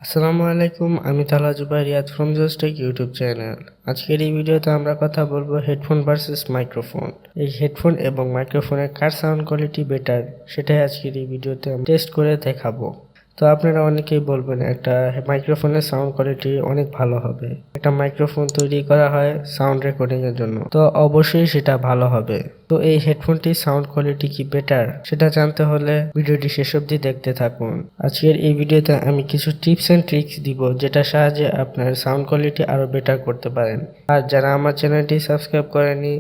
আসসালামু আলাইকুম, আমি Talha Zubair Riyad from just tech YouTube channel. আজকের এই ভিডিওতে আমরা কথা বলবো হেডফোন ভার্সেস মাইক্রোফোন। এই হেডফোন এবং মাইক্রোফোনের কার সাউন্ড কোয়ালিটি বেটার সেটাই আজকের এই ভিডিওতে আমি টেস্ট করে দেখাবো। তো আপনারা অনেকেই বলবেন একটা মাইক্রোফোনের সাউন্ড কোয়ালিটি অনেক ভালো হবে, একটা মাইক্রোফোন তৈরি করা হয় সাউন্ড রেকর্ডিং এর জন্য, তো অবশ্যই সেটা ভালো হবে। তো এই হেডফোনটির সাউন্ড কোয়ালিটি কি বেটার সেটা জানতে হলে ভিডিওটি শেষ অবধি দেখতে থাকুন। আজকের এই ভিডিওতে আমি কিছু টিপস এন্ড ট্রিক্স দিব যেটা সাহায্যে আপনার সাউন্ড কোয়ালিটি আরো বেটার করতে পারেন। আর যারা আমার চ্যানেলটি সাবস্ক্রাইব করেনি,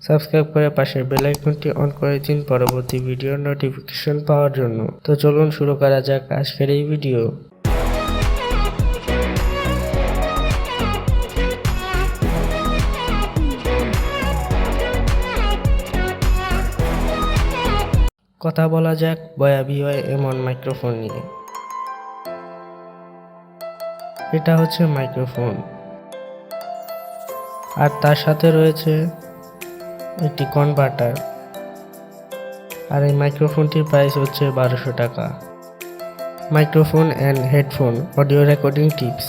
সাবস্ক্রাইব করে পাশের বেল আইকনটি অন করে দিন পরবর্তী ভিডিওর নোটিফিকেশন পাওয়ার জন্য। তো চলুন শুরু করা যাক আজকের এই ভিডিও। কথা বলা যাক বয়া ভিওয়াই এমন মাইক্রোফোন নিয়ে। এটা হচ্ছে মাইক্রোফোন, আর তার সাথে রয়েছে একটি কনভার্টার। আর এই মাইক্রোফোনটির প্রাইস হচ্ছে 1200 টাকা। Microphone and headphone audio recording tips.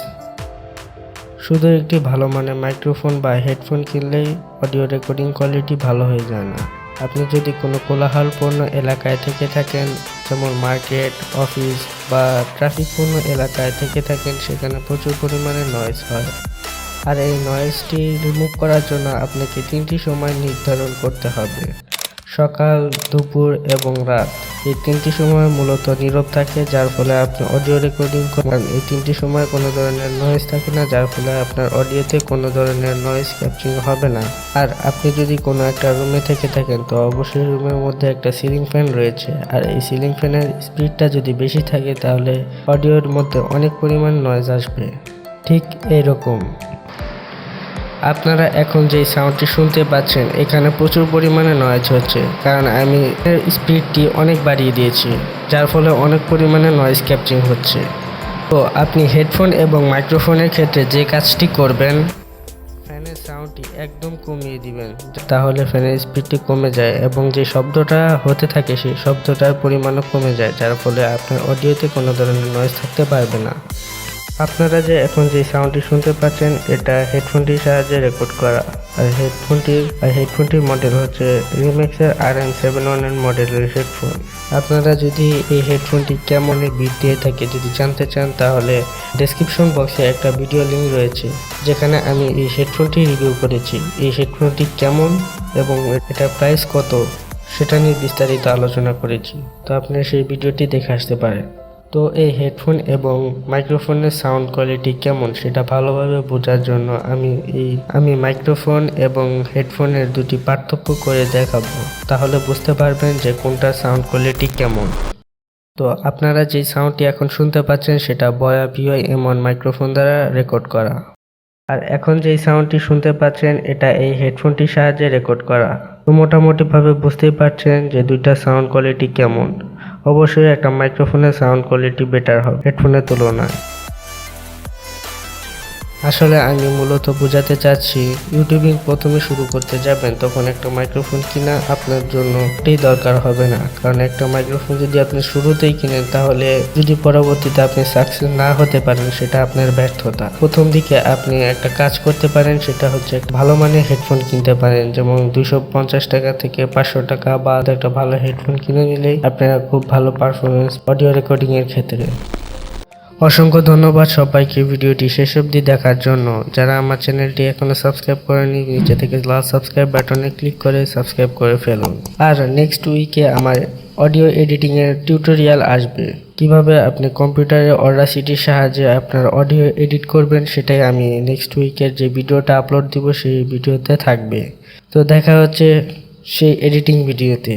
শুধু একটি ভালো মানের মাইক্রোফোন বা হেডফোন কিনলেই অডিও রেকর্ডিং কোয়ালিটি ভালো হয়ে যায় না। আপনি যদি কোনো কোলাহলপূর্ণ এলাকায় থেকে থাকেন, যেমন মার্কেট, অফিস বা ট্রাফিকপূর্ণ এলাকায় থেকে থাকেন, সেখানে প্রচুর পরিমাণে নয়েজ হয়। আর এই নয়েজটি রিমুভ করার জন্য আপনাকে 3টি সময় নির্ধারণ করতে হবে: সকাল, দুপুর এবং রাত। এই 3টি সময় মূলত নীরব থাকে, যার ফলে আপনি অডিও রেকর্ডিং করেন। এই 3টি সময় কোনো ধরনের নয়েজ থাকে না, যার ফলে আপনার অডিওতে কোনো ধরনের নয়েজ ক্যাপচারিং হবে না। আর আপনি যদি কোনো একটা রুমে থেকে থাকেন, তো অবশ্যই রুমের মধ্যে একটা সিলিং ফ্যান রয়েছে। আর এই সিলিং ফ্যানের স্পিডটা যদি বেশি থাকে, তাহলে অডিওর মধ্যে অনেক পরিমাণ নয়েজ আসবে। ঠিক এইরকম আপনারা এখন যে সাউন্ডটি শুনতে পাচ্ছেন, এখানে প্রচুর পরিমাণে নয়েজ হচ্ছে, কারণ আমি স্পিডটি অনেক বাড়িয়ে দিয়েছি, যার ফলে অনেক পরিমাণে নয়েজ ক্যাপচারিং হচ্ছে। তো আপনি হেডফোন এবং মাইক্রোফোনের ক্ষেত্রে যে কাজটি করবেন, ফ্যানের সাউন্ডটি একদম কমিয়ে দিবেন, তাহলে ফ্যানের স্পিডটি কমে যায় এবং যে শব্দটা হতে থাকে সেই শব্দটার পরিমাণও কমে যায়, যার ফলে আপনার অডিওতে কোনো ধরনের নয়েজ থাকতে পারবে না। আপনারা যে এখন যে সাউন্ডটি শুনতে পাচ্ছেন, এটা হেডফোনটির সাহায্যে রেকর্ড করা। আর হেডফোনটির মডেল হচ্ছে রিমেক্সের RM71 এর মডেলের হেডফোন। আপনারা যদি এই হেডফোনটি কেমন বিট দিয়ে থাকে যদি জানতে চান, তাহলে ডেসক্রিপশন বক্সে একটা ভিডিও লিঙ্ক রয়েছে, যেখানে আমি এই হেডফোনটি রিভিউ করেছি। এই হেডফোনটি কেমন এবং এটার প্রাইস কত সেটা নিয়ে বিস্তারিত আলোচনা করেছি, তো আপনি সেই ভিডিওটি দেখে আসতে পারেন। তো এই হেডফোন এবং মাইক্রোফোনের সাউন্ড কোয়ালিটি কেমন সেটা ভালোভাবে বোঝার জন্য আমি মাইক্রোফোন এবং হেডফোনের দুটি পার্থক্য করে দেখাবো, তাহলে বুঝতে পারবেন যে কোনটার সাউন্ড কোয়ালিটি কেমন। তো আপনারা যে সাউন্ডটি এখন শুনতে পাচ্ছেন, সেটা বয়া ভিওয়াই এমন মাইক্রোফোন দ্বারা রেকর্ড করা। আর এখন যেই সাউন্ডটি শুনতে পাচ্ছেন, এটা এই হেডফোনটির সাহায্যে রেকর্ড করা। তো মোটামুটিভাবে বুঝতেই পারছেন যে দুইটা সাউন্ড কোয়ালিটি কেমন। অবশ্যই একটা মাইক্রোফোনের সাউন্ড কোয়ালিটি বেটার হবে হেডফোনের তুলনায়। আসলে আমি মূলত বোঝাতে চাচ্ছি, ইউটিউবিং প্রথমে শুরু করতে যাবেন, তখন একটা মাইক্রোফোন কিনা আপনার জন্য দরকার হবে না। কারণ একটা মাইক্রোফোন যদি আপনি শুরুতেই কিনেন, তাহলে যদি পরবর্তীতে আপনি সাকসেস না হতে পারেন, সেটা আপনার ব্যর্থতা। প্রথম দিকে আপনি একটা কাজ করতে পারেন, সেটা হচ্ছে একটা ভালো মানের হেডফোন কিনতে পারেন, যেমন 250 টাকা থেকে 500 টাকা বা একটা ভালো হেডফোন কিনে নিলেই আপনারা খুব ভালো পারফরমেন্স অডিও রেকর্ডিং এর ক্ষেত্রে। অসংখ্য ধন্যবাদ সবাইকে ভিডিওটি শেষ অবধি দেখার জন্য। যারা আমার চ্যানেলটি এখনো সাবস্ক্রাইব করেনি, নিচে থেকে লাল সাবস্ক্রাইব বাটনে ক্লিক করে সাবস্ক্রাইব করে ফেলুন। আর নেক্সট উইকে আমার অডিও এডিটিং এর টিউটোরিয়াল আসবে, কিভাবে আপনি কম্পিউটারে অডাসিটির সাহায্যে আপনার অডিও এডিট করবেন, সেটাই আমি নেক্সট উইকের যে ভিডিওটা আপলোড দিব সেই ভিডিওতে থাকবে। তো দেখা হচ্ছে সেই এডিটিং ভিডিওতে।